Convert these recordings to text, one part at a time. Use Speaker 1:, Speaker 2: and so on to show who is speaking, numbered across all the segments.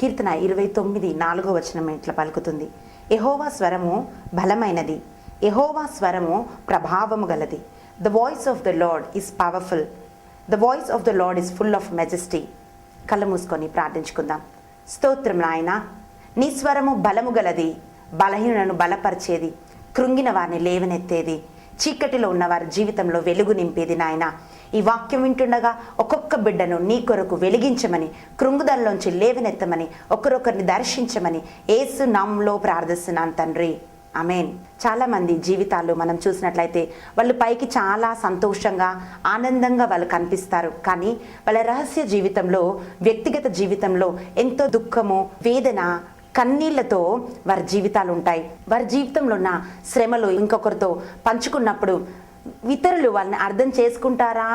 Speaker 1: కీర్తన 29:4 ఇట్లా పలుకుతుంది, యెహోవా స్వరము బలమైనది, యెహోవా స్వరము ప్రభావము గలది. The voice of the lord is powerful, the voice of the lord is full of majesty. కళ్ళు మూసుకొని ప్రార్థించుకుందాం. స్తోత్రం నాయనా, నీ స్వరము బలము గలది, బలహీనులను బలపరిచేది, కృంగిన వారిని లేవనెత్తేది, చీకటిలో ఉన్న వారి జీవితంలో వెలుగు నింపేది. నాయన, ఈ వాక్యం వింటుండగా ఒక్కొక్క బిడ్డను నీ కొరకు వెలిగించమని, కృంగుదలలోంచి లేవనెత్తమని, ఒకరొకరిని దర్శించమని యేసు నామములో ప్రార్థిస్తున్నాను తండ్రి, ఆమేన్. చాలా మంది జీవితాలు మనం చూసినట్లయితే వాళ్ళు పైకి చాలా సంతోషంగా ఆనందంగా వాళ్ళు కనిపిస్తారు, కానీ వాళ్ళ రహస్య జీవితంలో, వ్యక్తిగత జీవితంలో ఎంతో దుఃఖము, వేదన, కన్నీళ్లతో వారి జీవితాలు ఉంటాయి. వారి జీవితంలో ఉన్న శ్రమలు ఇంకొకరితో పంచుకున్నప్పుడు ఇతరులు వాళ్ళని అర్థం చేసుకుంటారా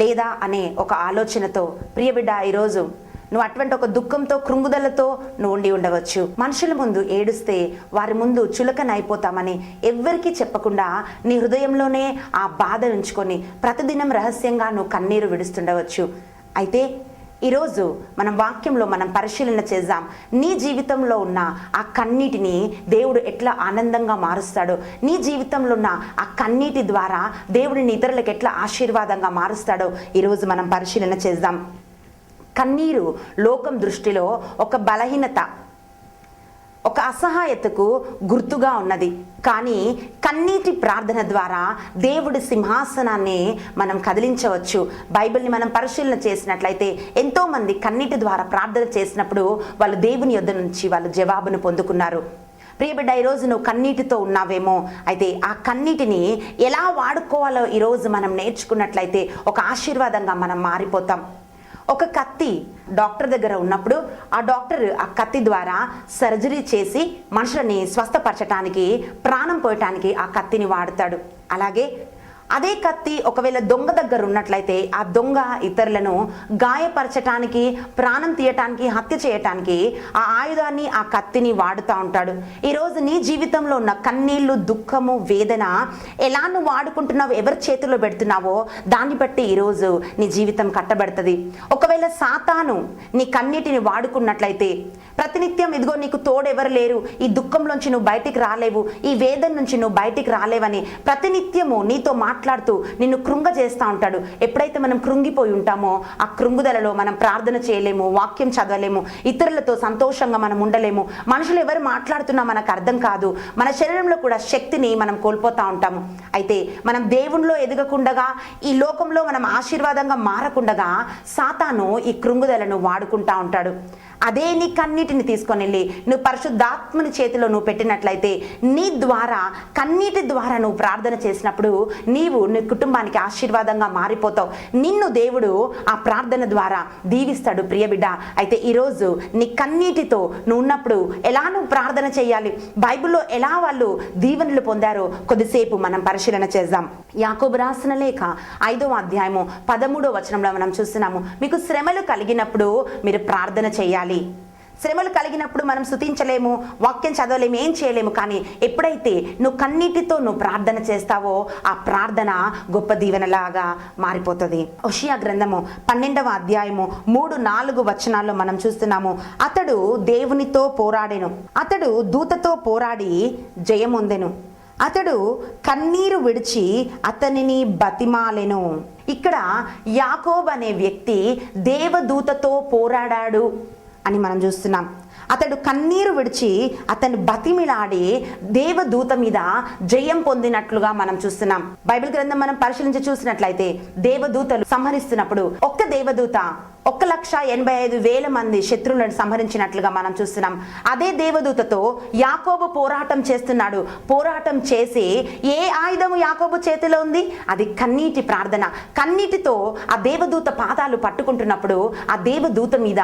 Speaker 1: లేదా అనే ఒక ఆలోచనతో, ప్రియబిడ్డ, ఈరోజు నువ్వు అటువంటి ఒక దుఃఖంతో, కృంగుదలతో నువ్వు ఉండి ఉండవచ్చు. మనుషుల ముందు ఏడుస్తే వారి ముందు చులకన అయిపోతామని ఎవ్వరికీ చెప్పకుండా నీ హృదయంలోనే ఆ బాధ ఉంచుకొని ప్రతిదినం రహస్యంగా నువ్వు కన్నీరు విడుస్తుండవచ్చు. అయితే ఈరోజు మనం వాక్యంలో మనం పరిశీలన చేద్దాం. నీ జీవితంలో ఉన్న ఆ కన్నీటిని దేవుడు ఎట్లా ఆనందంగా మారుస్తాడో, నీ జీవితంలో ఉన్న ఆ కన్నీటి ద్వారా దేవుడిని ఇతరులకు ఎట్లా ఆశీర్వాదంగా మారుస్తాడో ఈరోజు మనం పరిశీలన చేద్దాం. కన్నీరు లోకం దృష్టిలో ఒక బలహీనత, ఒక అసహాయతకు గుర్తుగా ఉన్నది. కానీ కన్నీటి ప్రార్థన ద్వారా దేవుడి సింహాసనాన్ని మనం కదిలించవచ్చు. బైబిల్ని మనం పరిశీలన చేసినట్లయితే ఎంతోమంది కన్నీటి ద్వారా ప్రార్థన చేసినప్పుడు వాళ్ళు దేవుని యొద్ద నుంచి వాళ్ళు జవాబును పొందుకున్నారు. ప్రియబిడ్డ, ఈరోజు నువ్వు కన్నీటితో ఉన్నావేమో, అయితే ఆ కన్నీటిని ఎలా వాడుకోవాలో ఈరోజు మనం నేర్చుకున్నట్లయితే ఒక ఆశీర్వాదంగా మనం మారిపోతాం. ఒక కత్తి డాక్టర్ దగ్గర ఉన్నప్పుడు ఆ డాక్టర్ ఆ కత్తి ద్వారా సర్జరీ చేసి మనుషులని స్వస్థపరచడానికి, ప్రాణం పోయటానికి ఆ కత్తిని వాడతాడు. అలాగే అదే కత్తి ఒకవేళ దొంగ దగ్గర ఉన్నట్లయితే ఆ దొంగ ఇతరులను గాయపరచటానికి, ప్రాణం తీయటానికి, హత్య చేయటానికి ఆ ఆయుధాన్ని, ఆ కత్తిని వాడుతూ ఉంటాడు. ఈరోజు నీ జీవితంలో ఉన్న కన్నీళ్లు, దుఃఖము, వేదన ఎలా నువ్వు వాడుకుంటున్నావు, ఎవరి చేతుల్లో పెడుతున్నావో దాన్ని బట్టి ఈరోజు నీ జీవితం కట్టబడుతుంది. ఒకవేళ సాతాను నీ కన్నీటిని వాడుకున్నట్లయితే ప్రతినిత్యం ఇదిగో నీకు తోడెవరు లేరు, ఈ దుఃఖంలోంచి నువ్వు బయటికి రాలేవు, ఈ వేదన నుంచి నువ్వు బయటికి రాలేవని ప్రతినిత్యము నీతో మాట్లాడుతూ నిన్ను కృంగ చేస్తూ ఉంటాడు. ఎప్పుడైతే మనం కృంగిపోయి ఉంటామో ఆ కృంగుదలలో మనం ప్రార్థన చేయలేము, వాక్యం చదవలేము, ఇతరులతో సంతోషంగా మనం ఉండలేము, మనుషులు ఎవరు మాట్లాడుతున్నా మనకు అర్థం కాదు, మన శరీరంలో కూడా శక్తిని మనం కోల్పోతూ ఉంటాము. అయితే మనం దేవునిలో ఎదగకుండగా, ఈ లోకంలో మనం ఆశీర్వాదంగా మారకుండగా సాతాను ఈ కృంగుదలను వాడుకుంటా ఉంటాడు. అదే నీ కన్నీటిని తీసుకొని వెళ్ళి నువ్వు పరిశుద్ధాత్మని చేతిలో నువ్వు పెట్టినట్లయితే, నీ ద్వారా, కన్నీటి ద్వారా నువ్వు ప్రార్థన చేసినప్పుడు నీవు నీ కుటుంబానికి ఆశీర్వాదంగా మారిపోతావు. నిన్ను దేవుడు ఆ ప్రార్థన ద్వారా దీవిస్తాడు. ప్రియబిడ్డ, అయితే ఈరోజు నీ కన్నీటితో నువ్వు ఉన్నప్పుడు ఎలా నువ్వు ప్రార్థన చేయాలి, బైబిల్లో ఎలా వాళ్ళు దీవెనలు పొందారో కొద్దిసేపు మనం పరిశీలన చేద్దాం. యాకోబు రాసిన లేఖ 5వ అధ్యాయము 13వ వచనంలో మనం చూస్తున్నాము, మీకు శ్రమలు కలిగినప్పుడు మీరు ప్రార్థన చేయాలి. శ్రమలు కలిగినప్పుడు మనం స్తుతించలేము, వాక్యం చదవలేము, ఏం చేయలేము. కానీ ఎప్పుడైతే నువ్వు కన్నీటితో నువ్వు ప్రార్థన చేస్తావో ఆ ప్రార్థన గొప్ప దీవెనలాగా మారిపోతుంది. హోషేయ గ్రంథము 12వ అధ్యాయము 3-4 వచనాల్లో మనం చూస్తున్నాము, అతడు దేవునితో పోరాడెను, అతడు దూతతో పోరాడి జయమొందెను, అతడు కన్నీరు విడిచి అతనిని బతిమాలెను. ఇక్కడ యాకోబు అనే వ్యక్తి దేవదూతతో పోరాడాడు అని మనం చూస్తున్నాం. అతడు కన్నీరు విడిచి అతను బతిమిలాడి దేవదూత మీద జయం పొందినట్లుగా మనం చూస్తున్నాం. బైబిల్ గ్రంథం మనం పరిశీలించి చూసినట్లయితే దేవదూతలు సంహరిస్తున్నప్పుడు ఒక్క దేవదూత 1,85,000 మంది శత్రువులను సంహరించినట్లుగా మనం చూస్తున్నాం. అదే దేవదూతతో యాకోబు పోరాటం చేస్తున్నాడు. పోరాటం చేసి ఏ ఆయుధము యాకోబు చేతిలో ఉంది? అది కన్నీటి ప్రార్థన. కన్నీటితో ఆ దేవదూత పాదాలు పట్టుకుంటున్నప్పుడు ఆ దేవదూత మీద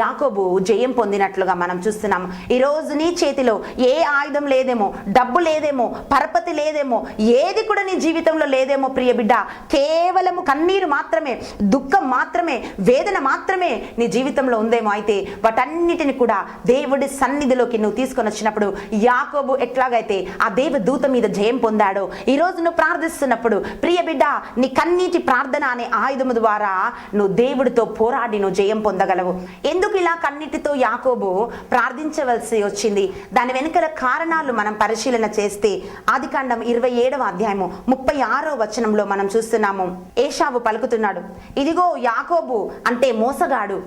Speaker 1: యాకోబు జయం పొందినట్లుగా మనం చూస్తున్నాం. ఈరోజు నీ చేతిలో ఏ ఆయుధం లేదేమో, డబ్బు లేదేమో, పరపతి లేదేమో, ఏది కూడా నీ జీవితంలో లేదేమో ప్రియ బిడ్డ, కేవలము కన్నీరు మాత్రమే, దుఃఖం మాత్రమే, వేదన మాత్రమే నీ జీవితంలో ఉందేమో. అయితే వాటన్నిటిని కూడా దేవుడి సన్నిధిలోకి నువ్వు తీసుకొని వచ్చినప్పుడు యాకోబు ఎట్లాగైతే ఆ దేవదూత మీద జయం పొందాడో, ఈరోజు నువ్వు ప్రార్థిస్తున్నప్పుడు ప్రియ బిడ్డ, నీ కన్నీటి ప్రార్థన అనే ఆయుధము ద్వారా నువ్వు దేవుడితో పోరాడి నువ్వు జయం పొందగలవు. ఎందుకు ఇలా కన్నీటితో యాకోబు ప్రార్థించవలసి వచ్చింది? దాని వెనుకల కారణాలు మనం పరిశీలన చేస్తే ఆదికాండం 27వ అధ్యాయము 36వ వచనంలో మనం చూస్తున్నాము. ఏశావు పలుకుతున్నాడు, ఇదిగో యాకోబు అంటే మోసగాడు,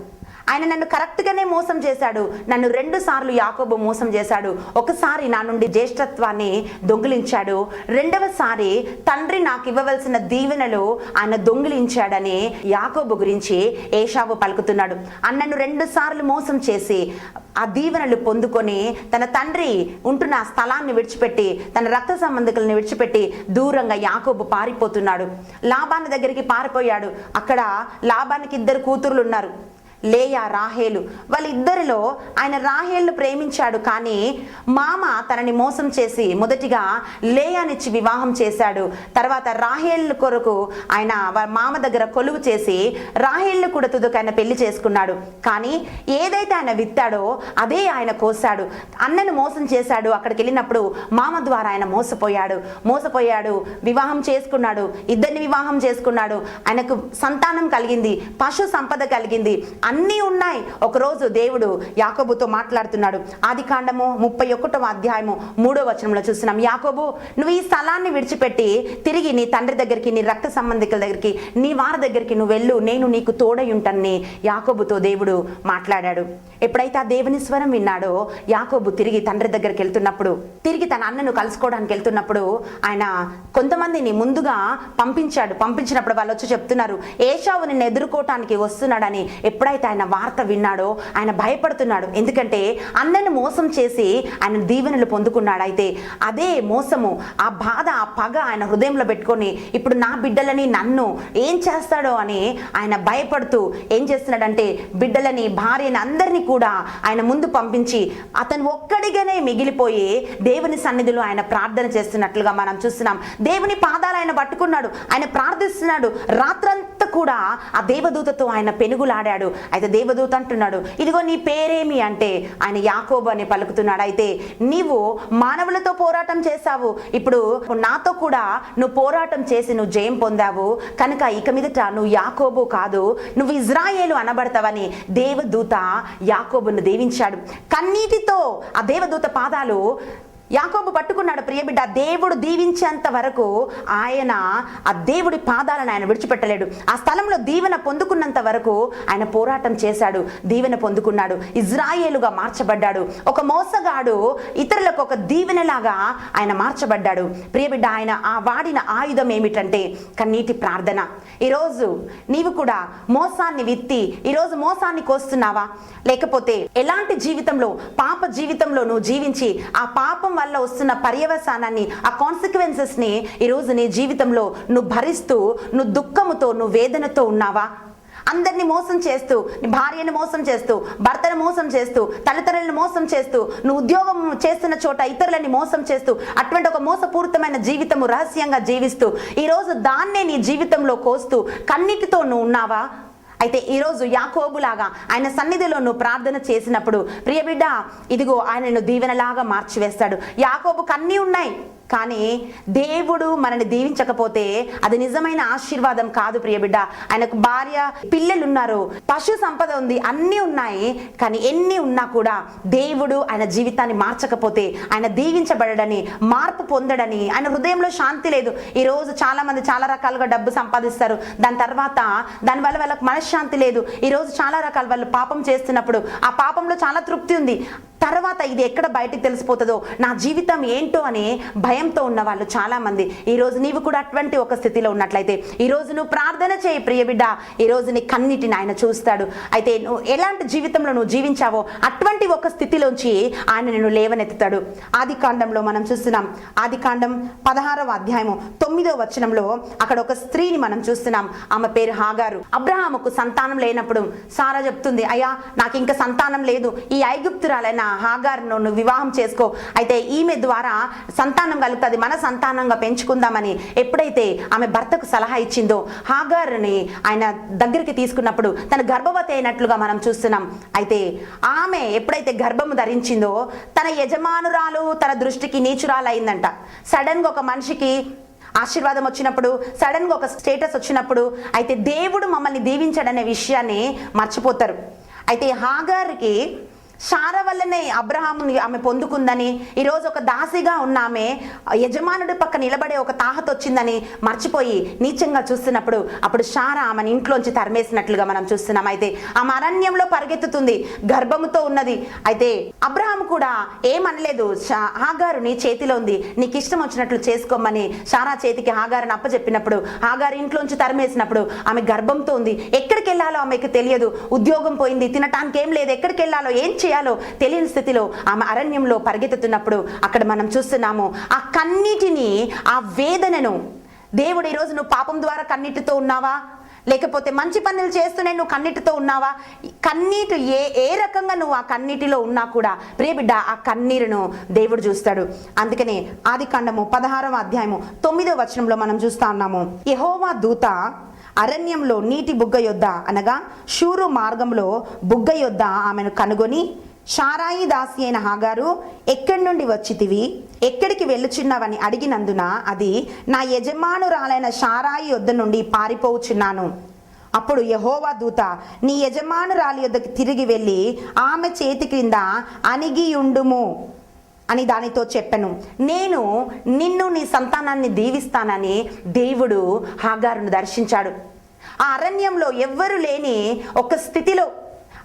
Speaker 1: ఆయన నన్ను కరెక్ట్గానే మోసం చేశాడు. నన్ను 2 సార్లు యాకోబు మోసం చేశాడు. ఒకసారి నా నుండి జ్యేష్ఠత్వాన్ని దొంగిలించాడు, రెండవసారి తండ్రి నాకు ఇవ్వవలసిన దీవెనలు ఆయన దొంగిలించాడని యాకోబు గురించి ఏశావు పలుకుతున్నాడు. అన్నను 2 సార్లు మోసం చేసి ఆ దీవెనలు పొందుకొని తన తండ్రి ఉంటున్న స్థలాన్ని విడిచిపెట్టి, తన రక్త సంబంధికులను విడిచిపెట్టి దూరంగా యాకోబు పారిపోతున్నాడు. లాబాను దగ్గరికి పారిపోయాడు. అక్కడ లాబానికి 2 కూతుర్లు ఉన్నారు, లేయా, రాహేలు. వాళ్ళిద్దరిలో ఆయన రాహేల్ను ప్రేమించాడు, కానీ మామ తనని మోసం చేసి మొదటిగా లేయానిచ్చి వివాహం చేశాడు. తర్వాత రాహేల్ కొరకు ఆయన మామ దగ్గర కొలువు చేసి రాహేల్ను కూడా తుదకు ఆయన పెళ్లి చేసుకున్నాడు. కానీ ఏదైతే ఆయన విత్తాడో అదే ఆయన కోసాడు. అన్నను మోసం చేశాడు. అక్కడికి వెళ్ళినప్పుడు మామ ద్వారా ఆయన మోసపోయాడు. వివాహం చేసుకున్నాడు, 2 వివాహం చేసుకున్నాడు. ఆయనకు సంతానం కలిగింది, పశు సంపద కలిగింది, అన్నీ ఉన్నాయి. ఒకరోజు దేవుడు యాకోబుతో మాట్లాడుతున్నాడు. ఆదికాండము 31వ అధ్యాయము 3వ వచనంలో చూస్తున్నాం, యాకోబు, నువ్వు ఈ స్థలాన్ని విడిచిపెట్టి తిరిగి నీ తండ్రి దగ్గరికి, నీ రక్త సంబంధికుల దగ్గరికి, నీ వారి దగ్గరికి నువ్వు వెళ్ళు, నేను నీకు తోడై ఉంటానని యాకోబుతో దేవుడు మాట్లాడాడు. ఎప్పుడైతే ఆ దేవుని స్వరం విన్నాడో యాకోబు తిరిగి తండ్రి దగ్గరికి వెళ్తున్నప్పుడు, తిరిగి తన అన్నను కలుసుకోవడానికి వెళ్తున్నప్పుడు ఆయన కొంతమందిని ముందుగా పంపించినప్పుడు వాళ్ళు వచ్చి చెప్తున్నారు, ఏశావు నిన్ను ఎదుర్కోవటానికి వస్తున్నాడని. ఎప్పుడైతే ఆయన వార్త విన్నాడో ఆయన భయపడుతున్నాడు. ఎందుకంటే అన్నను మోసం చేసి ఆయన దీవెనలు పొందుకున్నాడు. అయితే అదే మోసము, ఆ బాధ, ఆ పగ ఆయన హృదయంలో పెట్టుకొని ఇప్పుడు నా బిడ్డలని నన్ను ఏం చేస్తాడో అని ఆయన భయపడుతూ ఏం చేస్తున్నాడంటే బిడ్డలని, భార్యని, అందరినీ కూడా ఆయన ముందు పంపించి అతను ఒక్కడిగానే మిగిలిపోయి దేవుని సన్నిధిలో ఆయన ప్రార్థన చేస్తున్నట్లుగా మనం చూస్తున్నాం. దేవుని పాదాలు ఆయన పట్టుకున్నాడు, ఆయన ప్రార్థిస్తున్నాడు. రాత్రంతా కూడా ఆ దేవదూతతో ఆయన పెనుగులాడాడు. అయితే దేవదూత అంటున్నాడు, ఇదిగో నీ పేరేమి అంటే ఆయన యాకోబు అని పలుకుతున్నాడు. అయితే నీవు మానవులతో పోరాటం చేశావు, ఇప్పుడు నాతో కూడా నువ్వు పోరాటం చేసి నువ్వు జయం పొందావు, కనుక ఇక మీదట నువ్వు యాకోబు కాదు, నువ్వు ఇజ్రాయేలు అనబడతావని దేవదూత యాకోబును దీవించాడు. కన్నీటితో ఆ దేవదూత పాదాలు యాకోబు పట్టుకున్నాడు. ప్రియబిడ్డ, దేవుడు దీవించేంత వరకు ఆయన ఆ దేవుడి పాదాలను ఆయన విడిచిపెట్టలేడు. ఆ స్థలంలో దీవెన పొందుకున్నంత వరకు ఆయన పోరాటం చేశాడు, దీవెన పొందుకున్నాడు, ఇజ్రాయేలుగా మార్చబడ్డాడు. ఒక మోసగాడు ఇతరులకు ఒక దీవెనలాగా ఆయన మార్చబడ్డాడు. ప్రియబిడ్డ, ఆయన ఆ వాడిన ఆయుధం ఏమిటంటే కన్నీటి ప్రార్థన. ఈరోజు నీవు కూడా మోసాన్ని విత్తి ఈరోజు మోసాన్ని కోస్తున్నావా? లేకపోతే ఎలాంటి జీవితంలో, పాప జీవితంలో నువ్వు జీవించి ఆ పాపం వల్ల వస్తున్న పర్యవసానాన్ని, ఆ కాన్సిక్వెన్సెస్ ని ఈరోజు నీ జీవితంలో నువ్వు భరిస్తూ, నువ్వు దుఃఖముతో, నువ్వు వేదనతో ఉన్నావా? అందరినీ మోసం చేస్తూ, నీ భార్యను మోసం చేస్తూ, భర్తను మోసం చేస్తూ, తల్లిదండ్రులను మోసం చేస్తూ, నువ్వు ఉద్యోగం చేస్తున్న చోట ఇతరులని మోసం చేస్తూ, అటువంటి ఒక మోసపూరితమైన జీవితము రహస్యంగా జీవిస్తూ ఈరోజు దాన్నే నీ జీవితంలో కోస్తూ కన్నీటితో నువ్వు ఉన్నావా? అయితే ఈరోజు యాకోబులాగా ఆయన సన్నిధిలో నువ్వు ప్రార్థన చేసినప్పుడు ప్రియబిడ్డ, ఇదిగో ఆయనను దీవెనలాగా మార్చివేస్తాడు. యాకోబుకు అన్నీ ఉన్నాయి, కానీ దేవుడు మనల్ని దీవించకపోతే అది నిజమైన ఆశీర్వాదం కాదు ప్రియబిడ్డ. ఆయనకు భార్య, పిల్లలు ఉన్నారు, పశు సంపద ఉంది, అన్నీ ఉన్నాయి, కానీ ఎన్ని ఉన్నా కూడా దేవుడు ఆయన జీవితాన్ని మార్చకపోతే ఆయన దీవించబడని, మార్పు పొందడని, ఆయన హృదయంలో శాంతి లేదు. ఈరోజు చాలా మంది చాలా రకాలుగా డబ్బు సంపాదిస్తారు, దాని తర్వాత దానివల్ల వాళ్ళకు మనశ్శాంతి లేదు. ఈరోజు చాలా రకాల వాళ్ళు పాపం చేస్తున్నప్పుడు ఆ పాపంలో చాలా తృప్తి ఉంది, తర్వాత ఇది ఎక్కడ బయటికి తెలిసిపోతుందో, నా జీవితం ఏంటో అని భయంతో ఉన్న వాళ్ళు చాలా మంది. ఈరోజు నీవు కూడా అటువంటి ఒక స్థితిలో ఉన్నట్లయితే ఈరోజు నువ్వు ప్రార్థన చేయి ప్రియబిడ్డ. ఈరోజు నీ కన్నిటిని ఆయన చూస్తాడు. అయితే నువ్వు ఎలాంటి జీవితంలో నువ్వు జీవించావో అటువంటి ఒక స్థితిలోంచి ఆయన నిన్ను లేవనెత్తుతాడు. ఆదికాండంలో మనం చూస్తున్నాం, ఆదికాండం 16వ అధ్యాయము 9వ వచనంలో అక్కడ ఒక స్త్రీని మనం చూస్తున్నాం. ఆమె పేరు హాగారు. అబ్రహాముకు సంతానం లేనప్పుడు సారా చెప్తుంది, అయ్యా నాకు ఇంకా సంతానం లేదు, ఈ ఐగుప్తురాలైన హాగారును నువ్వు వివాహం చేసుకో, అయితే ఈమె ద్వారా సంతానం కలుగుతుంది, మన సంతానంగా పెంచుకుందామని ఎప్పుడైతే ఆమె భర్తకు సలహా ఇచ్చిందో, హాగారుని ఆయన దగ్గరికి తీసుకున్నప్పుడు తన గర్భవతి అయినట్లుగా మనం చూస్తున్నాం. అయితే ఆమె ఎప్పుడైతే గర్భము ధరించిందో తన యజమానురాలు తన దృష్టికి నీచురాలు అయిందంట. సడన్గా ఒక మనిషికి ఆశీర్వాదం వచ్చినప్పుడు, సడన్గా ఒక స్టేటస్ వచ్చినప్పుడు, అయితే దేవుడు మమ్మల్ని దీవించాడనే విషయాన్ని మర్చిపోతారు. అయితే హాగారుకి శారా వల్లనే అబ్రహాముని ఆమె పొందుకుందని, ఈరోజు ఒక దాసిగా ఉన్న ఆమె యజమానుడి పక్క నిలబడే ఒక తాహత వచ్చిందని మర్చిపోయి నీచంగా చూస్తున్నప్పుడు అప్పుడు శారా ఆమెను ఇంట్లోంచి తరిమేసినట్లుగా మనం చూస్తున్నాం. అయితే ఆమె అరణ్యంలో పరిగెత్తుతుంది, గర్భముతో ఉన్నది. అయితే అబ్రహాము కూడా ఏమనలేదు, హాగారు నీ చేతిలో ఉంది, నీకు ఇష్టం వచ్చినట్లు చేసుకోమని శారా చేతికి హాగారుని అప్పచెప్పినప్పుడు హాగారు ఇంట్లోంచి తరిమేసినప్పుడు ఆమె గర్భంతో ఉంది. ఎక్కడికి వెళ్ళాలో ఆమెకు తెలియదు, ఉద్యోగం పోయింది, తినటానికి ఏం లేదు, ఎక్కడికి వెళ్ళాలో ఏం చేయాలో తెలియని స్థితిలో ఆమె అరణ్యంలో పరిగెత్తుతున్నప్పుడు అక్కడ మనం చూస్తున్నాము ఆ కన్నీటిని, ఆ వేదనను దేవుడు ఈరోజు నువ్వు పాపం ద్వారా కన్నీటితో ఉన్నావా, లేకపోతే మంచి పనులు చేస్తూనే నువ్వు కన్నీటితో ఉన్నావా, కన్నీటి ఏ రకంగా నువ్వు ఆ కన్నీటిలో ఉన్నా కూడా ప్రియ బిడ్డ ఆ కన్నీరును దేవుడు చూస్తాడు. అందుకనే ఆదికాండము 16వ అధ్యాయము 9వ వచనంలో మనం చూస్తా ఉన్నాము, యెహోవా దూత అరణ్యంలో నీటి బుగ్గ యొద్ద అనగా షూరు మార్గంలో బుగ్గ యొద్ద ఆమెను కనుగొని, శారాయి దాసి అయిన హాగారు ఎక్కడి నుండి వచ్చితివి, ఎక్కడికి వెళ్ళుచున్నావని అడిగినందున అది నా యజమానురాలైన శారాయి యొద్ద నుండి పారిపోవుచున్నాను. అప్పుడు యెహోవా దూత నీ యజమానురాలి యొద్దకు తిరిగి వెళ్ళి ఆమె చేతి క్రింద అణిగియుండుము అని దానితో చెప్పెను. నేను నిన్ను నీ సంతానాన్ని దీవిస్తానని దేవుడు హాగారును దర్శించాడు. ఆ అరణ్యంలో ఎవ్వరు లేని ఒక స్థితిలో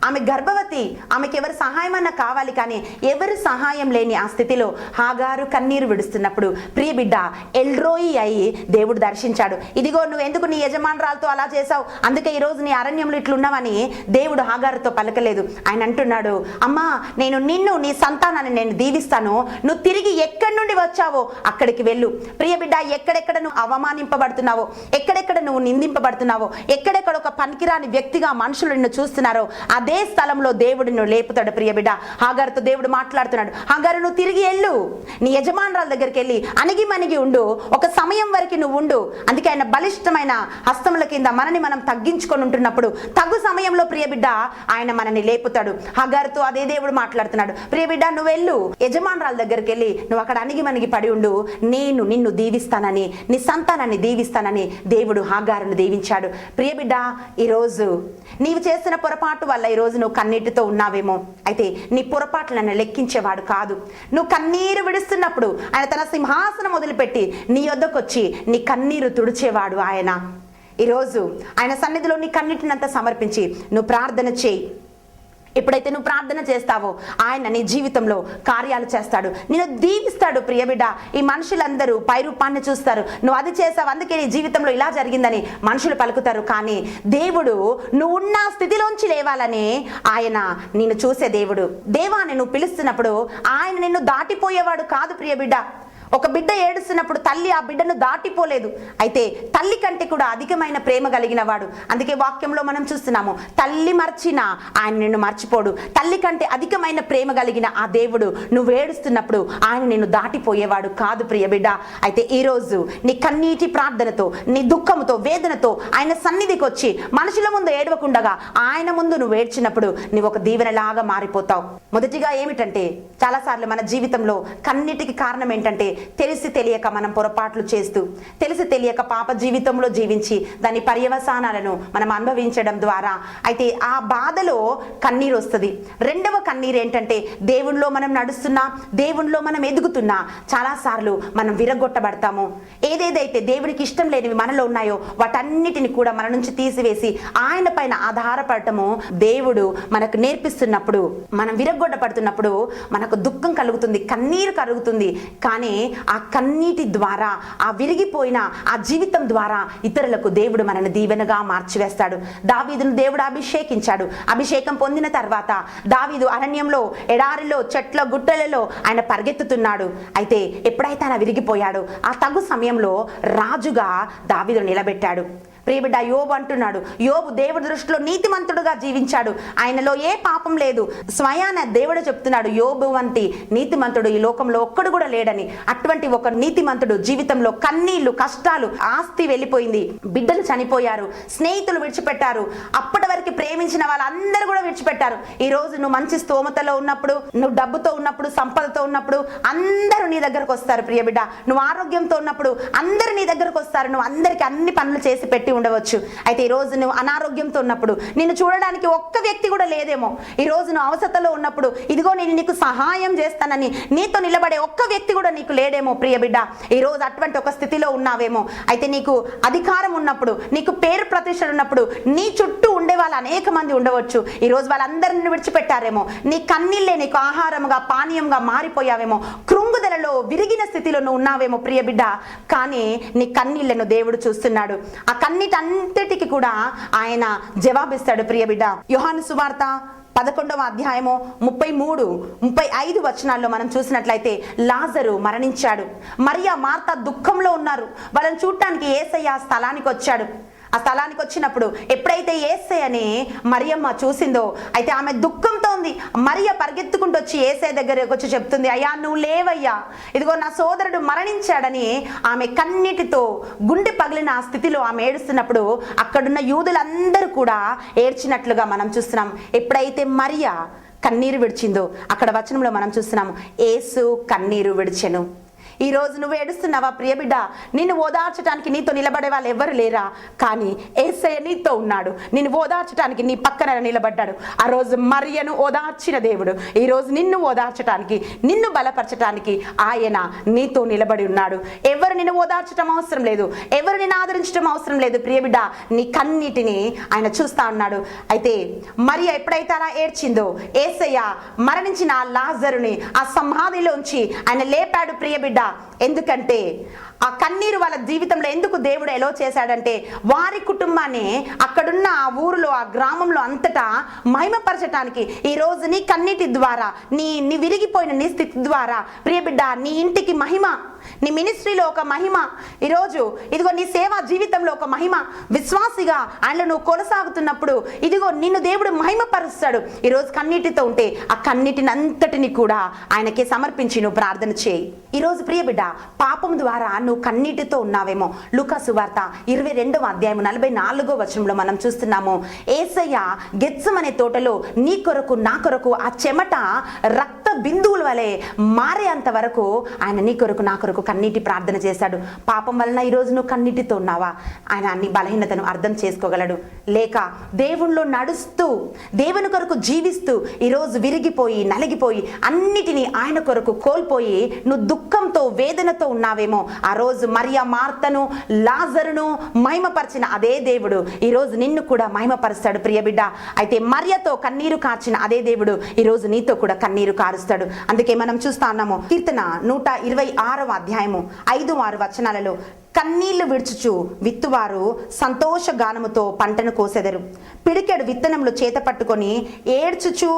Speaker 1: ఆమె గర్భవతి, ఆమెకి ఎవరి సహాయం అన్నా కావాలి, కానీ ఎవరి సహాయం లేని ఆ స్థితిలో హాగారు కన్నీరు విడుస్తున్నప్పుడు ప్రియ బిడ్డ ఎల్రోయి అయి దేవుడు దర్శించాడు. ఇదిగో నువ్వు ఎందుకు నీ యజమానురాలతో అలా చేశావు, అందుకే ఈరోజు నీ అరణ్యంలో ఇట్లున్నావని దేవుడు హాగారుతో పలకలేదు. ఆయన అంటున్నాడు, అమ్మా నేను నిన్ను నీ సంతానాన్ని నేను దీవిస్తాను, నువ్వు తిరిగి ఎక్కడి నుండి వచ్చావో అక్కడికి వెళ్ళు. ప్రియ బిడ్డ ఎక్కడెక్కడ నువ్వు అవమానింపబడుతున్నావో, ఎక్కడెక్కడ నువ్వు నిందింపబడుతున్నావో, ఎక్కడెక్కడ ఒక పనికిరాని వ్యక్తిగా మనుషులు నిన్ను చూస్తున్నారో అదే స్థలంలో దేవుడు నువ్వు లేపుతాడు. ప్రియ బిడ్డ హాగారుతో దేవుడు మాట్లాడుతున్నాడు, హాగారు నువ్వు తిరిగి వెళ్ళు, నీ యజమానురాల దగ్గరికి వెళ్ళి అణిగి మణిగి ఉండు, ఒక సమయం వరకు నువ్వు ఉండు. అందుకే ఆయన బలిష్టమైన హస్తముల కింద మనని మనం తగ్గించుకొని ఉంటున్నప్పుడు తగ్గు సమయంలో ప్రియ బిడ్డ ఆయన మనని లేపుతాడు. హాగారుతో అదే దేవుడు మాట్లాడుతున్నాడు, ప్రియ బిడ్డ నువ్వు వెళ్ళు, యజమానురాల దగ్గరికి వెళ్ళి నువ్వు అక్కడ అణిగి మణిగి పడి ఉండు, నేను నిన్ను దీవిస్తానని, నీ సంతానాన్ని దీవిస్తానని దేవుడు హాగారును దీవించాడు. ప్రియ బిడ్డ ఈరోజు నీవు చేస్తున్న పొరపాటు వల్ల ఈరోజు నువ్వు కన్నీటితో ఉన్నావేమో, అయితే నీ పొరపాట్లను లెక్కించేవాడు కాదు. నువ్వు కన్నీరు విడుస్తున్నప్పుడు ఆయన తన సింహాసనం వదిలిపెట్టి నీ యొద్దకు వచ్చి నీ కన్నీరు తుడిచేవాడు ఆయన. ఈరోజు ఆయన సన్నిధిలో నీ కన్నీటినంతా సమర్పించి నువ్వు ప్రార్థన చేయి. ఎప్పుడైతే నువ్వు ప్రార్థన చేస్తావో ఆయన నీ జీవితంలో కార్యాలు చేస్తాడు, నిన్ను దీవిస్తాడు. ప్రియ బిడ్డ ఈ మనుషులందరూ పై రూపాన్ని చూస్తారు, నువ్వు అది చేసావు అందుకే నీ జీవితంలో ఇలా జరిగిందని మనుషులు పలుకుతారు, కానీ దేవుడు నువ్వు ఉన్న స్థితిలోంచి లేవాలని ఆయన నిన్ను చూసే దేవుడు. దేవాన్ని నువ్వు పిలుస్తున్నప్పుడు ఆయన నిన్ను దాటిపోయేవాడు కాదు. ప్రియ బిడ్డ ఒక బిడ్డ ఏడుస్తున్నప్పుడు తల్లి ఆ బిడ్డను దాటిపోలేదు, అయితే తల్లి కంటే కూడా అధికమైన ప్రేమ కలిగిన వాడు. అందుకే వాక్యంలో మనం చూస్తున్నాము, తల్లి మర్చినా ఆయన నిన్ను మర్చిపోడు. తల్లి కంటే అధికమైన ప్రేమ కలిగిన ఆ దేవుడు నువ్వు ఏడుస్తున్నప్పుడు ఆయన నిన్ను దాటిపోయేవాడు కాదు. ప్రియ బిడ్డ అయితే ఈరోజు నీ కన్నీటి ప్రార్థనతో, నీ దుఃఖంతో, వేదనతో ఆయన సన్నిధికి వచ్చి మనుషుల ముందు ఏడవకుండగా ఆయన ముందు నువ్వు ఏడ్చినప్పుడు నువ్వు ఒక దీవెనలాగా మారిపోతావు. మొదటిగా ఏమిటంటే చాలాసార్లు మన జీవితంలో కన్నీటికి కారణం ఏంటంటే తెలిసి తెలియక మనం పొరపాట్లు చేస్తూ, తెలిసి తెలియక పాప జీవితంలో జీవించి దాని పర్యవసానాలను మనం అనుభవించడం ద్వారా అయితే ఆ బాధలో కన్నీరు వస్తుంది. రెండవ కన్నీరు ఏంటంటే దేవునిలో మనం నడుస్తున్నా, దేవునిలో మనం ఎదుగుతున్నా చాలాసార్లు మనం విరగొట్టబడతాము. ఏదేదైతే దేవునికి ఇష్టం లేనివి మనలో ఉన్నాయో వాటన్నిటిని కూడా మన నుంచి తీసివేసి ఆయన పైన ఆధారపడటము దేవుడు మనకు నేర్పిస్తున్నప్పుడు, మనం విరగొట్టబడుతున్నప్పుడు మనకు దుఃఖం కలుగుతుంది, కన్నీరు కలుగుతుంది. కానీ ఆ కన్నీటి ద్వారా, ఆ విరిగిపోయిన ఆ జీవితం ద్వారా ఇతరులకు దేవుడు మనల్ని దీవెనగా మార్చివేస్తాడు. దావీదును దేవుడు అభిషేకించాడు. అభిషేకం పొందిన తర్వాత దావీదు అరణ్యంలో, ఎడారిలో, చెట్ల గుట్టలలో ఆయన పరిగెత్తుతున్నాడు. అయితే ఎప్పుడైతే ఆయన విరిగిపోయాడు ఆ తగు సమయంలో రాజుగా దావీదును నిలబెట్టాడు. ప్రియబిడ్డ, యోబు అంటున్నాడు, యోబు దేవుడి దృష్టిలో నీతిమంతుడుగా జీవించాడు, ఆయనలో ఏ పాపం లేదు. స్వయాన దేవుడు చెప్తున్నాడు, యోబు వంటి నీతిమంతుడు ఈ లోకంలో ఒక్కడు కూడా లేడని. అటువంటి ఒక నీతిమంతుడు జీవితంలో కన్నీళ్లు, కష్టాలు, ఆస్తి వెళ్ళిపోయింది, బిడ్డలు చనిపోయారు, స్నేహితులు విడిచిపెట్టారు, అప్పటి వరకు ప్రేమించిన వాళ్ళందరూ కూడా విడిచిపెట్టారు. ఈ రోజు నువ్వు మంచి స్తోమతలో ఉన్నప్పుడు, నువ్వు డబ్బుతో ఉన్నప్పుడు, సంపదతో ఉన్నప్పుడు అందరూ నీ దగ్గరకు వస్తారు. ప్రియబిడ్డ, నువ్వు ఆరోగ్యంతో ఉన్నప్పుడు అందరూ నీ దగ్గరకు వస్తారు. నువ్వు అందరికి అన్ని పనులు చేసి పెట్టి ఉండవచ్చు. అయితే ఈ రోజు నువ్వు అనారోగ్యంతో ఉన్నప్పుడు, నిన్ను చూడడానికి ఒక్క వ్యక్తి కూడా లేదేమో. ఈ రోజు నువ్వు అవసరతలో ఉన్నప్పుడు, ఇదిగో నేను నీకు సహాయం చేస్తానని నీతో నిలబడే ఒక్క వ్యక్తి కూడా నీకు లేడేమో. ప్రియబిడ్డ, ఈ రోజు అటువంటి ఒక స్థితిలో ఉన్నావేమో. అయితే నీకు అధికారం ఉన్నప్పుడు, నీకు పేరు ప్రతిష్టలు ఉన్నప్పుడు, నీ చుట్టూ ఉండే వాళ్ళు అనేక మంది ఉండవచ్చు. ఈ రోజు వాళ్ళందరిని విడిచిపెట్టారేమో. నీ కన్నీళ్ళే నీకు ఆహారంగా, పానీయంగా మారిపోయావేమో. కృంగుదలలో, విరిగిన స్థితిలో నువ్వు ఉన్నావేమో ప్రియబిడ్డ. కానీ నీ కన్నీళ్లను దేవుడు చూస్తున్నాడు. ఆ కన్నీటంతటికి కూడా ఆయన జవాబిస్తాడు. ప్రియబిడ్డ, యోహాను సువార్త 11వ అధ్యాయము 33, 35 వచనాల్లో మనం చూసినట్లయితే లాజరు మరణించాడు. మరియా, మార్తా దుఃఖంలో ఉన్నారు. వాళ్ళని చూడటానికి యేసయ్య స్థలానికి వచ్చాడు. ఆ స్థలానికి వచ్చినప్పుడు ఎప్పుడైతే యేసయ్యని మరియమ్మ చూసిందో, అయితే ఆమె దుఃఖంతో ఉంది. మరియ పరిగెత్తుకుంటూ వచ్చి యేసయ్య దగ్గరకు వచ్చి చెప్తుంది, అయ్యా నువ్వు లేవయ్యా, ఇదిగో నా సోదరుడు మరణించాడని ఆమె కన్నీటితో గుండె పగిలిన ఆ స్థితిలో ఆమె ఏడుస్తున్నప్పుడు అక్కడున్న యూదులందరూ కూడా ఏడ్చినట్లుగా మనం చూస్తున్నాం. ఎప్పుడైతే మరియ కన్నీరు విడిచిందో, అక్కడ వచనంలో మనం చూస్తున్నాము, యేసు కన్నీరు విడిచెను. ఈ రోజు నువ్వు ఏడుస్తున్నావా ప్రియబిడ్డ? నిన్ను ఓదార్చడానికి నీతో నిలబడే వాళ్ళు ఎవరు లేరా? కానీ యేసయ్య నీతో ఉన్నాడు. నిన్ను ఓదార్చడానికి నీ పక్కన నిలబడ్డాడు. ఆ రోజు మరియను ఓదార్చిన దేవుడు ఈ రోజు నిన్ను ఓదార్చడానికి, నిన్ను బలపరచడానికి ఆయన నీతో నిలబడి ఉన్నాడు. ఎవరు నిన్ను ఓదార్చడం అవసరం లేదు, ఎవరు నిన్ను ఆదరించడం అవసరం లేదు. ప్రియబిడ్డ, నీ కన్నీటిని ఆయన చూస్తా ఉన్నాడు. అయితే మరియ ఎప్పుడైతే అలా ఏడ్చిందో, యేసయ్య మరణించిన ఆ లాజరుని ఆ సమాధిలోంచి ఆయన లేపాడు. ప్రియబిడ్డ, ఎందుకంటే ఆ కన్నీరు వాళ్ళ జీవితంలో ఎందుకు దేవుడు ఎలో చేశాడంటే, వారి కుటుంబాన్ని అక్కడున్న ఆ ఊరిలో, ఆ గ్రామంలో అంతటా మహిమపరచడానికి. ఈ రోజు నీ కన్నీటి ద్వారా, నీ విరిగిపోయిన నీ స్థితి ద్వారా ప్రియబిడ్డ, నీ ఇంటికి మహిమ, నీ మినిస్ట్రీలో ఒక మహిమ, ఈరోజు ఇదిగో నీ సేవా జీవితంలో ఒక మహిమ, విశ్వాసిగా ఆయనలో నువ్వు కొనసాగుతున్నప్పుడు ఇదిగో నిన్ను దేవుడు మహిమపరుస్తాడు. ఈరోజు కన్నీటితో ఉంటే ఆ కన్నీటిని అంతటిని కూడా ఆయనకి సమర్పించి నువ్వు ప్రార్థన చేయి. ఈరోజు ప్రియబిడ్డ, పాపం ద్వారా నువ్వు కన్నీటితో ఉన్నావేమో. లూకా సువార్త 22వ అధ్యాయం 44వ వచనంలో మనం చూస్తున్నాము, యేసయ్య గెత్సెమనే తోటలో నీ కొరకు, నా కొరకు ఆ చెమట రక్త బిందువుల వలె మారేంత వరకు ఆయన నీ కొరకు, నా కొరకు కన్నీటి ప్రార్థన చేశాడు. పాపం వలన ఈరోజు నువ్వు కన్నీటితో ఉన్నావా? ఆయన నీ బలహీనతను అర్థం చేసుకోగలడు. లేక దేవుణ్ణిలో నడుస్తూ, దేవుని కొరకు జీవిస్తూ ఈరోజు విరిగిపోయి, నలిగిపోయి, అన్నిటినీ ఆయన కొరకు కోల్పోయి నువ్వు దుఃఖంతో, వేదనతో ఉన్నావేమో. ఆ రోజు మరియా, మార్తను, లాజరును మహిమపరిచిన అదే దేవుడు ఈరోజు నిన్ను కూడా మహిమపరుస్తాడు ప్రియబిడ్డ. అయితే మరియతో కన్నీరు కార్చిన అదే దేవుడు ఈరోజు నీతో కూడా కన్నీరు కారుస్తాడు. అందుకే మనం చూస్తా ఉన్నాము, కీర్తన 126వ అధ్యాయము 5-6 వచనాలలో, కన్నీళ్లు విడుచుచు విత్తువారు సంతోష గానముతో పంటను కోసెదరు, పిడికెడు విత్తనములు చేత పట్టుకొని ఏడ్చుచు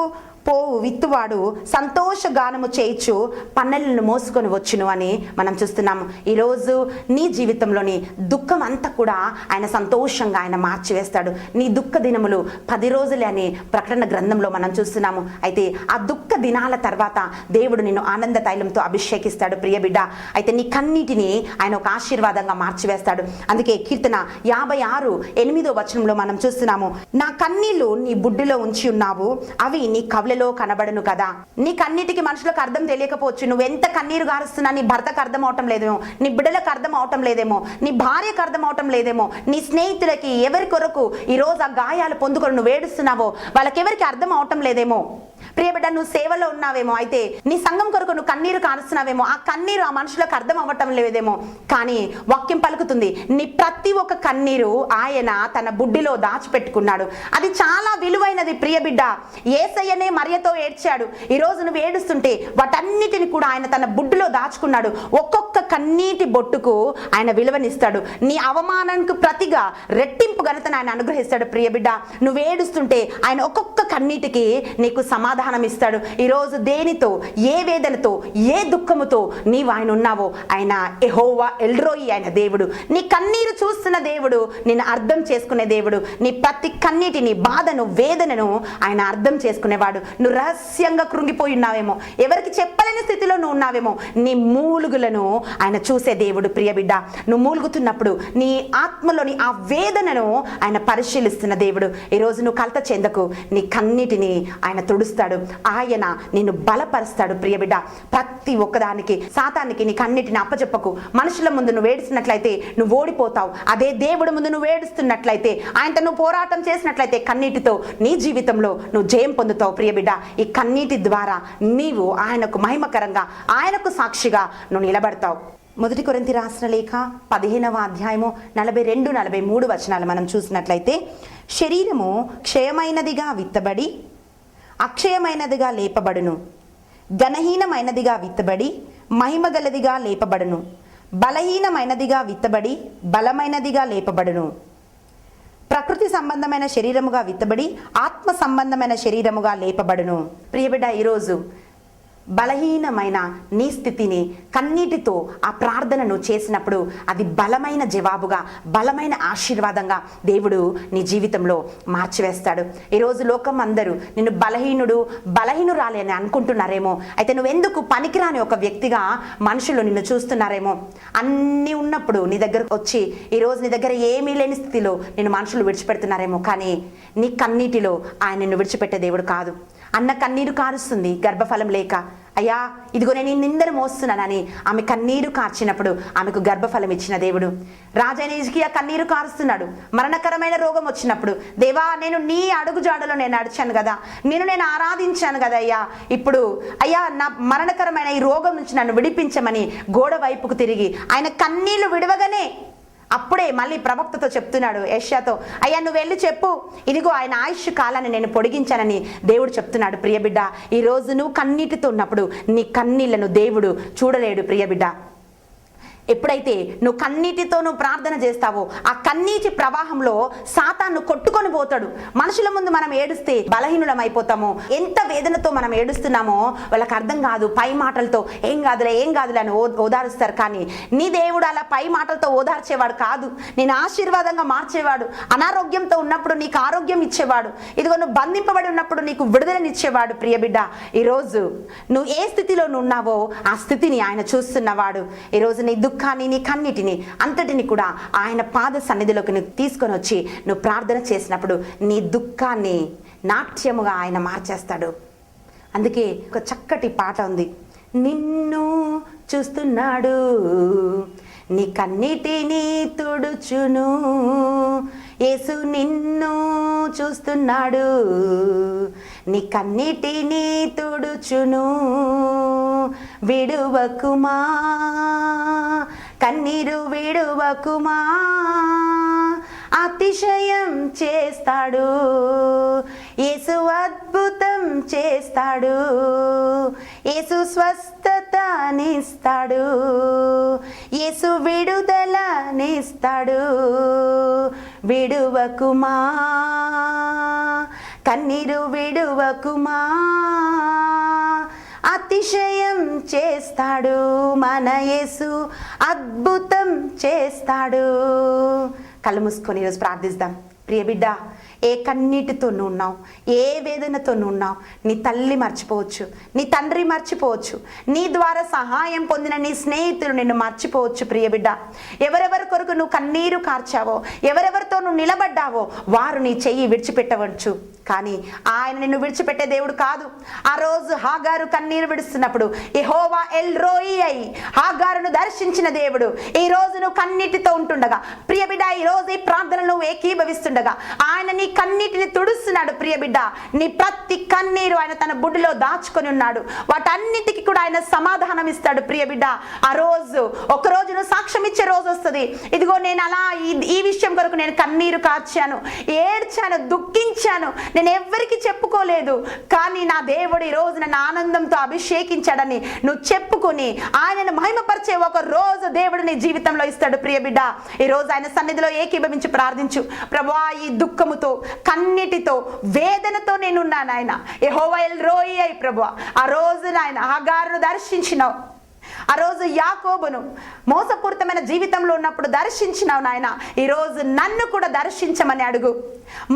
Speaker 1: పోవు విత్తువాడు సంతోష గానము చేయిచు పన్నెలను మోసుకొని వచ్చును అని మనం చూస్తున్నాము. ఈరోజు నీ జీవితంలోని దుఃఖం అంతా కూడా ఆయన సంతోషంగా ఆయన మార్చివేస్తాడు. నీ దుఃఖ దినములు 10 రోజులే అని ప్రకటన గ్రంథంలో మనం చూస్తున్నాము. అయితే ఆ దుఃఖ దినాల తర్వాత దేవుడు నిన్ను ఆనంద తైలంతో అభిషేకిస్తాడు ప్రియబిడ్డ. అయితే నీ కన్నీటిని ఆయన ఒక ఆశీర్వాదంగా మార్చివేస్తాడు. అందుకే కీర్తన 56:8వ వచనంలో మనం చూస్తున్నాము, నా కన్నీళ్లు నీ బుడ్డిలో ఉంచి ఉన్నావు, అవి నీ కవల కనబడును కదా. నీ కన్నీటికి మనుషులకు అర్థం తెలియకపోవచ్చు. నువ్వు ఎంత కన్నీరు గారుస్తున్నా నీ భర్తకు అర్థం అవటం లేదేమో, నీ బిడ్డలకు అర్థం అవటం లేదేమో, నీ భార్యకు అర్థం అవటం లేదేమో, నీ స్నేహితులకి ఎవరి కొరకు ఈరోజు ఆ గాయాలు పొందుకొని నువ్వు ఏడుస్తున్నావో వాళ్ళకెవరికి అర్థం అవటం లేదేమో. ప్రియబిడ్డ, నువ్వు సేవలో ఉన్నావేమో, అయితే నీ సంఘం కొరకు నువ్వు కన్నీరు కారుస్తున్నావేమో, ఆ కన్నీరు ఆ మనుషులకు అర్థం అవ్వటం లేదేమో. కానీ వాక్యం పలుకుతుంది, నీ ప్రతి ఒక్క కన్నీరు ఆయన తన బుడ్డిలో దాచిపెట్టుకున్నాడు. అది చాలా విలువైనది ప్రియబిడ్డ. యేసయ్యనే మరియతో ఏడ్చాడు. ఈరోజు నువ్వు ఏడుస్తుంటే వాటన్నిటిని కూడా ఆయన తన బుడ్డిలో దాచుకున్నాడు. ఒక్కొక్క కన్నీటి బొట్టుకు ఆయన విలువనిస్తాడు. నీ అవమానానికి ప్రతిగా రెట్టింపు ఘనతను ఆయన అనుగ్రహిస్తాడు ప్రియబిడ్డ. నువ్వు ఏడుస్తుంటే ఆయన ఒక్కొక్క కన్నీటికి నీకు సమాధానం సమాధానం ఇస్తాడు. ఈరోజు దేనితో, ఏ వేదనతో, ఏ దుఃఖముతో నీవు ఆయన ఉన్నావో ఆయన యెహోవా ఎల్రోయి, ఆయన దేవుడు. నీ కన్నీరు చూస్తున్న దేవుడు, నిన్ను అర్థం చేసుకునే దేవుడు. నీ ప్రతి కన్నీటిని, బాధను, వేదనను ఆయన అర్థం చేసుకునేవాడు. నువ్వు రహస్యంగా కృంగిపోయి ఉన్నావేమో, ఎవరికి చెప్పలేని స్థితిలో నువ్వు ఉన్నావేమో, నీ మూలుగులను ఆయన చూసే దేవుడు. ప్రియబిడ్డ, నువ్వు మూలుగుతున్నప్పుడు నీ ఆత్మలోని ఆ వేదనను ఆయన పరిశీలిస్తున్న దేవుడు. ఈరోజు నువ్వు కలత చెందకు, నీ కన్నీటిని ఆయన తుడుస్తాడు, ఆయన నిన్ను బలపరుస్తాడు. ప్రియబిడ్డ, ప్రతి ఒక్కదానికి, సాతానికి నీ కన్నీటిని అప్పచెప్పకు. మనుషుల ముందు నువ్వు ఏడుస్తున్నట్లయితే నువ్వు ఓడిపోతావు. అదే దేవుడి ముందు నువ్వు ఏడుస్తున్నట్లయితే, ఆయనతో నువ్వు పోరాటం చేసినట్లయితే కన్నీటితో నీ జీవితంలో నువ్వు జయం పొందుతావు. ప్రియబిడ్డ, ఈ కన్నీటి ద్వారా నీవు ఆయనకు మహిమకరంగా, ఆయనకు సాక్షిగా నువ్వు నిలబడతావు. 1 కొరింథీ రాసిన లేఖ 15వ అధ్యాయము 42-43 వచనాలు మనం చూసినట్లయితే, శరీరము క్షయమైనదిగా విత్తబడి అక్షయమైనదిగా లేపబడును, ఘనహీనమైనదిగా విత్తబడి మహిమగలదిగా లేపబడును, బలహీనమైనదిగా విత్తబడి బలమైనదిగా లేపబడును. ప్రకృతి సంబంధమైన శరీరముగా విత్తబడి ఆత్మ సంబంధమైన శరీరముగా లేపబడును. ప్రియబిడ్డ, ఈరోజు బలహీనమైన నీ స్థితిని కన్నీటితో ఆ ప్రార్థనను చేసినప్పుడు అది బలమైన జవాబుగా, బలమైన ఆశీర్వాదంగా దేవుడు నీ జీవితంలో మార్చివేస్తాడు. ఈరోజు లోకం అందరూ నిన్ను బలహీనురాలి అని అనుకుంటున్నారేమో. అయితే నువ్వెందుకు పనికిరాని ఒక వ్యక్తిగా మనుషులు నిన్ను చూస్తున్నారేమో. అన్నీ ఉన్నప్పుడు నీ దగ్గరకు వచ్చి ఈరోజు నీ దగ్గర ఏమీ లేని స్థితిలో నిన్ను మనుషులు విడిచిపెడుతున్నారేమో. కానీ నీ కన్నీటిలో ఆయన నిన్ను విడిచిపెట్టే దేవుడు కాదు. అన్న కన్నీరు కారుస్తుంది గర్భఫలం లేక, అయ్యా ఇదిగో నేను నిందను మోస్తున్నానని ఆమె కన్నీరు కార్చినప్పుడు ఆమెకు గర్భఫలం ఇచ్చిన దేవుడు. రాజైన హిజ్కియా కన్నీరు కారుస్తున్నాడు. మరణకరమైన రోగం వచ్చినప్పుడు, దేవా నేను నీ అడుగుజాడలో నేను నడిచాను కదా, నేను ఆరాధించాను కదా అయ్యా, ఇప్పుడు అయ్యా నా మరణకరమైన ఈ రోగం నుంచి నన్ను విడిపించమని గోడ వైపుకు తిరిగి ఆయన కన్నీళ్లు విడవగానే అప్పుడే మళ్ళీ ప్రవక్తతో చెప్తున్నాడు, యెషయాతో, అయ్యా నువ్వు వెళ్ళి చెప్పు, ఇదిగో ఆయన ఆయుష్ కాలాన్ని నేను పొడిగించానని దేవుడు చెప్తున్నాడు. ప్రియబిడ్డ, ఈరోజు నువ్వు కన్నీటితో ఉన్నప్పుడు నీ కన్నీళ్లను దేవుడు చూడలేడు. ప్రియబిడ్డ, ఎప్పుడైతే నువ్వు కన్నీటితో నువ్వు ప్రార్థన చేస్తావో ఆ కన్నీటి ప్రవాహంలో సాతాను కొట్టుకొని పోతాడు. మనుషుల ముందు మనం ఏడుస్తే బలహీనులం అయిపోతాము. ఎంత వేదనతో మనం ఏడుస్తున్నామో వాళ్ళకి అర్థం కాదు. పై మాటలతో ఏం కాదులే అని ఓదారుస్తారు. కానీ నీ దేవుడు అలా పై మాటలతో ఓదార్చేవాడు కాదు. నేను ఆశీర్వాదంగా మార్చేవాడు. అనారోగ్యంతో ఉన్నప్పుడు నీకు ఆరోగ్యం ఇచ్చేవాడు. ఇదిగో నువ్వు బంధింపబడి ఉన్నప్పుడు నీకు విడుదలనిచ్చేవాడు. ప్రియబిడ్డ, ఈరోజు నువ్వు ఏ స్థితిలో ఉన్నావో ఆ స్థితిని ఆయన చూస్తున్నవాడు. ఈరోజు నీ దుఃఖాన్ని, నీ కన్నిటిని అంతటిని కూడా ఆయన పాద సన్నిధిలోకి నువ్వు తీసుకొని వచ్చి నువ్వు ప్రార్థన చేసినప్పుడు నీ దుఃఖాన్ని నాట్యముగా ఆయన మార్చేస్తాడు. అందుకే ఒక చక్కటి పాట ఉంది, నిన్ను చూస్తున్నాడు, నీ కన్నిటిని తుడుచును, యేసు నిన్ను చూస్తున్నాడు, నీ కన్నిటిని తుడుచును, విడువకుమా కన్నీరు విడువకుమా, అతిశయం చేస్తాడు యేసు, అద్భుతం చేస్తాడు యేసు, స్వస్థతనిస్తాడు యేసు, విడుదలనిస్తాడు, విడువకుమా కన్నీరు విడువకుమా, అతిశయం చేస్తాడు మన యేసు, అద్భుతం చేస్తాడు. కళ్ళు మూసుకొని ఈరోజు ప్రార్థిస్తాం. ప్రియబిడ్డ, ఏ కన్నీటితో నువ్వు ఉన్నావు, ఏ వేదనతో నువ్వు ఉన్నావు, నీ తల్లి మర్చిపోవచ్చు, నీ తండ్రి మర్చిపోవచ్చు, నీ ద్వారా సహాయం పొందిన నీ స్నేహితులు నిన్ను మర్చిపోవచ్చు. ప్రియబిడ్డ, ఎవరెవరి కొరకు నువ్వు కన్నీరు కార్చావో, ఎవరెవరితో నువ్వు నిలబడ్డావో వారు నీ చెయ్యి విడిచిపెట్టవచ్చు. కానీ ఆయన నిన్ను విడిచిపెట్టే దేవుడు కాదు. ఆ రోజు హాగారు కన్నీరు విడుస్తున్నప్పుడు యెహోవా ఎల్రోయి అయి హాగారును దర్శించిన దేవుడు ఈ రోజు నువ్వు కన్నీటితో ఉంటుండగా, ప్రియబిడ్డ ఈ రోజు ఈ ప్రార్థనలు నువ్వు ఏకీభవిస్తుండగా ఆయన నీ కన్నీటిని తుడుస్తున్నాడు. ప్రియబిడ్డ, నీ ప్రతి కన్నీరు ఆయన తన బుడ్డిలో దాచుకొని ఉన్నాడు. వాటన్నిటికీ కూడా ఆయన సమాధానం ఇస్తాడు. ప్రియబిడ్డ, ఆ రోజు ఒకరోజు నువ్వు సాక్ష్యం ఇచ్చే రోజు వస్తుంది. ఇదిగో నేను అలా ఈ విషయం కొరకు నేను కన్నీరు కార్చాను, ఏడ్చాను, దుఃఖించాను, నేను ఎవ్వరికి చెప్పుకోలేదు, కానీ నా దేవుడు ఈ రోజు నన్ను ఆనందంతో అభిషేకించాడని నువ్వు చెప్పుకొని ఆయనను మహిమపరిచే ఒక రోజు దేవుడు నీ జీవితంలో ఇస్తాడు. ప్రియబిడ్డ, ఈ రోజు ఆయన సన్నిధిలో ఏకీభవించి ప్రార్థించు. ప్రభువా, ఈ దుఃఖముతో, కన్నీటితో వేదనతో నేనున్నాను నాయన. యెహోవా ఎల్రోయి అయి ప్రభువా, ఆ రోజు నాయన హగారును దర్శించినావు, ఆ రోజు యాకోబును మోసపూరితమైన జీవితంలో ఉన్నప్పుడు దర్శించినావు నాయన. ఈరోజు నన్ను కూడా దర్శించమని అడుగు.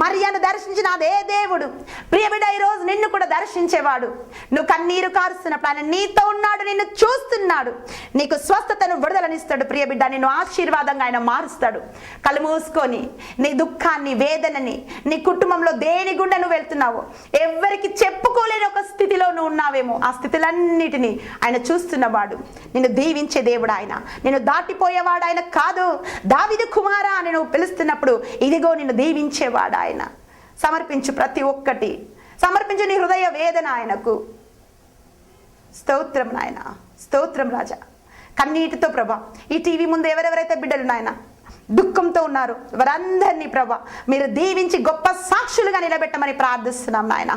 Speaker 1: మరియను దర్శించిన అదే దేవుడు ప్రియబిడ్డ ఈరోజు నిన్ను కూడా దర్శించేవాడు. నువ్వు కన్నీరు కారుస్తున్నప్పుడు ఆయన నీతో ఉన్నాడు, నిన్ను చూస్తున్నాడు, నీకు స్వస్థతను విడుదలనిస్తాడు. ప్రియబిడ్డ నిన్ను ఆశీర్వాదంగా ఆయన మారుస్తాడు. కళ్ళు మూసుకొని నీ దుఃఖాన్ని, వేదనని, నీ కుటుంబంలో దేని గుండా నువ్వు వెళ్తున్నావు, ఎవరికి చెప్పుకోలేని ఒక స్థితిలో నువ్వు ఉన్నావేమో, ఆ స్థితులన్నిటినీ ఆయన చూస్తున్నవాడు. నిన్ను దీవించే దేవుడు ఆయన, నిన్ను దాటిపోయేవాడు ఆయన కాదు. దావీదు కుమారా అని నువ్వు పిలుస్తున్నప్పుడు ఇదిగో నిన్ను దీవించేవాడు ఆయన. సమర్పించు, ప్రతి ఒక్కటి సమర్పించు నీ హృదయ వేదన ఆయనకు. స్తోత్రం నాయన, స్తోత్రం రాజా. కన్నీటితో ప్రభా ఈ టీవీ ముందు ఎవరెవరైతే బిడ్డలు నాయన దుఃఖంతో ఉన్నారు వారందరినీ ప్రభా మీరు దీవించి గొప్ప సాక్షులుగా నిలబెట్టమని ప్రార్థిస్తున్నాం నాయన.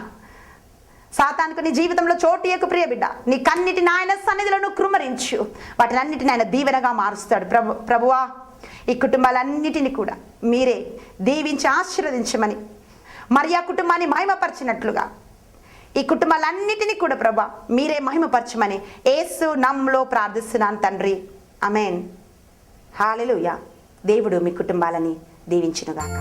Speaker 1: సాతానుకు నీ జీవితంలో చోటు ఇయ్యకు ప్రియబిడ్డ. నీ కన్నిటిని ఆయన సన్నిధిలో నువ్వు కృమ్మరించు, వాటినన్నిటిని ఆయన దీవెనగా మారుస్తాడు. ప్రభువా ఈ కుటుంబాలన్నిటినీ కూడా మీరే దీవించి ఆశీర్వదించమని, మరి ఆ కుటుంబాన్ని మహిమపరిచినట్లుగా ఈ కుటుంబాలన్నిటినీ కూడా ప్రభా మీరే మహిమపరచమని యేసు నామములో ప్రార్థిస్తున్నాను తండ్రి, ఆమేన్. హల్లెలూయా. దేవుడు మీ కుటుంబాలని దీవించునుగాక.